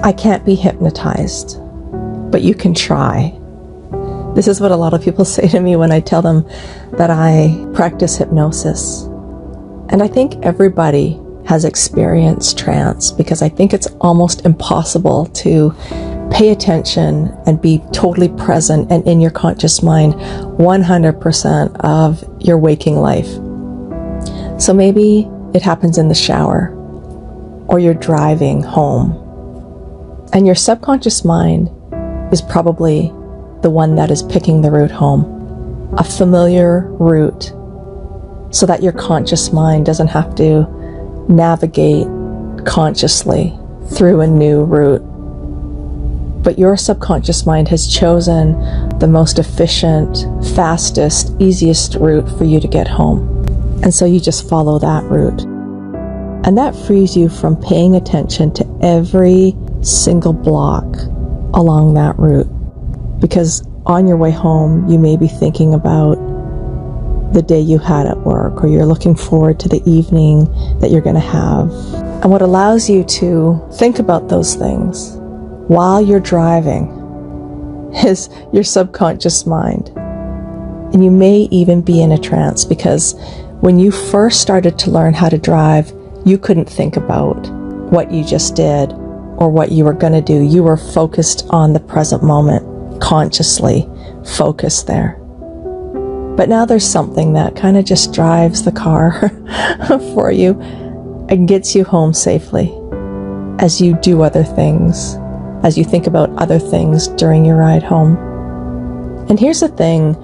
I can't be hypnotized, but you can try. This is what a lot of people say to me when I tell them that I practice hypnosis. And I think everybody has experienced trance, because I think it's almost impossible to pay attention and be totally present and in your conscious mind 100% of your waking life. So maybe it happens in the shower, or you're driving home, and your subconscious mind is probably the one that is picking the route home, a familiar route, so that your conscious mind doesn't have to navigate consciously through a new route. But your subconscious mind has chosen the most efficient, fastest, easiest route for you to get home. And so you just follow that route. And that frees you from paying attention to every single block along that route. Because on your way home, you may be thinking about the day you had at work, or you're looking forward to the evening that you're going to have. And what allows you to think about those things while you're driving is your subconscious mind. And you may even be in a trance, because when you first started to learn how to drive, you couldn't think about what you just did or what you were going to do. You were focused on the present moment, consciously focused there. But now there's something that kind of just drives the car for you and gets you home safely as you do other things, as you think about other things during your ride home. And here's the thing,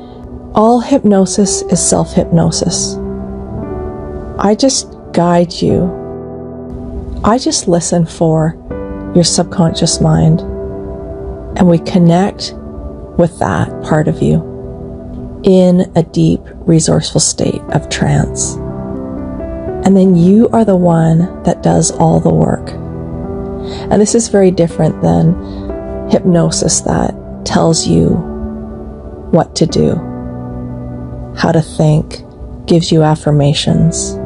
all hypnosis is self-hypnosis. I just guide you. I just listen for your subconscious mind, and we connect with that part of you in a deep, resourceful state of trance. And then you are the one that does all the work. And this is very different than hypnosis that tells you what to do, how to think, gives you affirmations.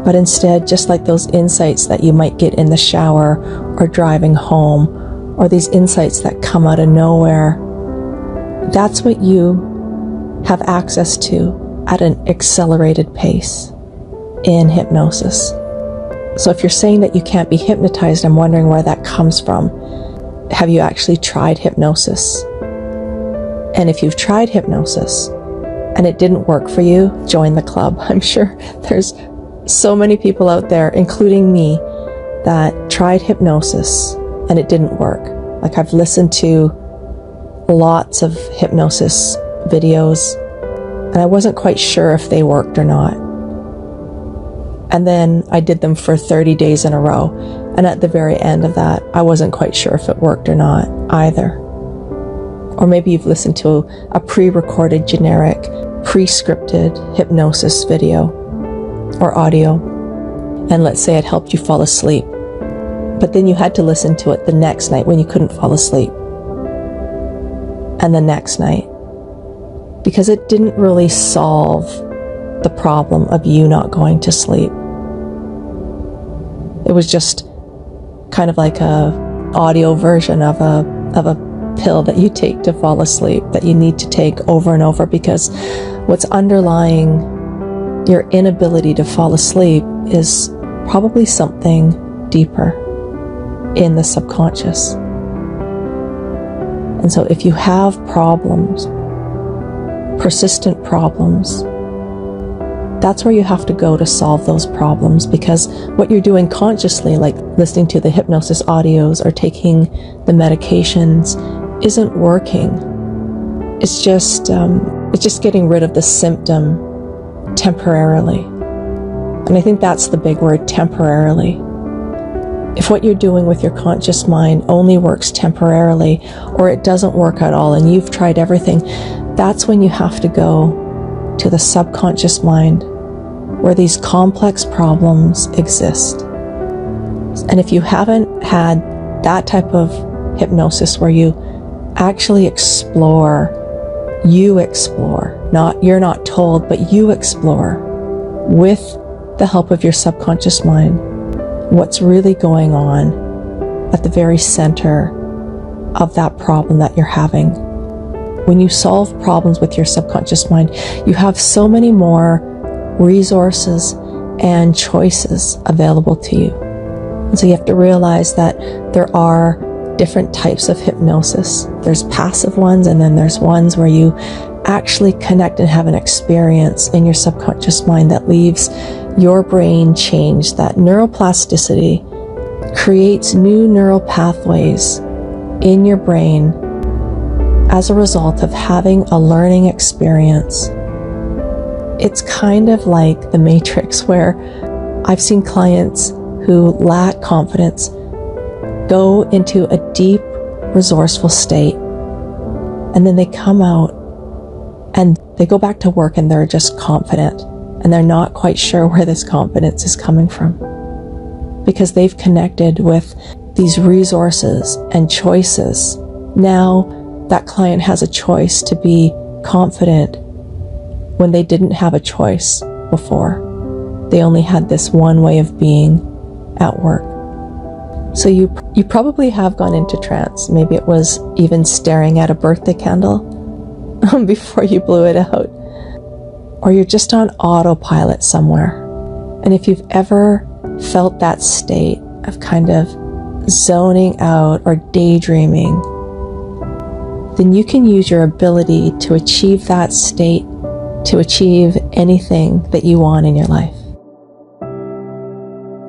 But instead, just like those insights that you might get in the shower or driving home, or these insights that come out of nowhere, that's what you have access to at an accelerated pace in hypnosis. So if you're saying that you can't be hypnotized, I'm wondering where that comes from. Have you actually tried hypnosis? And if you've tried hypnosis and it didn't work for you, join the club. I'm sure there's so many people out there, including me, that tried hypnosis and it didn't work. Like, I've listened to lots of hypnosis videos and I wasn't quite sure if they worked or not. And then I did them for 30 days in a row, and at the very end of that, I wasn't quite sure if it worked or not either. Or maybe you've listened to a pre-recorded, generic, pre-scripted hypnosis video or audio, and let's say it helped you fall asleep, but then you had to listen to it the next night when you couldn't fall asleep, and the next night, because it didn't really solve the problem of you not going to sleep. It was just kind of like a audio version of a pill that you take to fall asleep, that you need to take over and over, because what's underlying your inability to fall asleep is probably something deeper in the subconscious. And so if you have problems, persistent problems, that's where you have to go to solve those problems, because what you're doing consciously, like listening to the hypnosis audios or taking the medications, isn't working. It's just getting rid of the symptom temporarily. And I think that's the big word, temporarily. If what you're doing with your conscious mind only works temporarily, or it doesn't work at all and you've tried everything, that's when you have to go to the subconscious mind, where these complex problems exist. And if you haven't had that type of hypnosis where you actually explore, you're not told, but you explore with the help of your subconscious mind what's really going on at the very center of that problem that you're having. When you solve problems with your subconscious mind, you have so many more resources and choices available to you. And so you have to realize that there are different types of hypnosis. There's passive ones, and then there's ones where you actually connect and have an experience in your subconscious mind that leaves your brain changed. That neuroplasticity creates new neural pathways in your brain as a result of having a learning experience. It's kind of like the Matrix, where I've seen clients who lack confidence go into a deep, resourceful state, and then they come out and they go back to work and they're just confident, and they're not quite sure where this confidence is coming from, because they've connected with these resources and choices. Now that client has a choice to be confident when they didn't have a choice before. They only had this one way of being at work. So you probably have gone into trance. Maybe it was even staring at a birthday candle before you blew it out. Or you're just on autopilot somewhere. And if you've ever felt that state of kind of zoning out or daydreaming, then you can use your ability to achieve that state to achieve anything that you want in your life.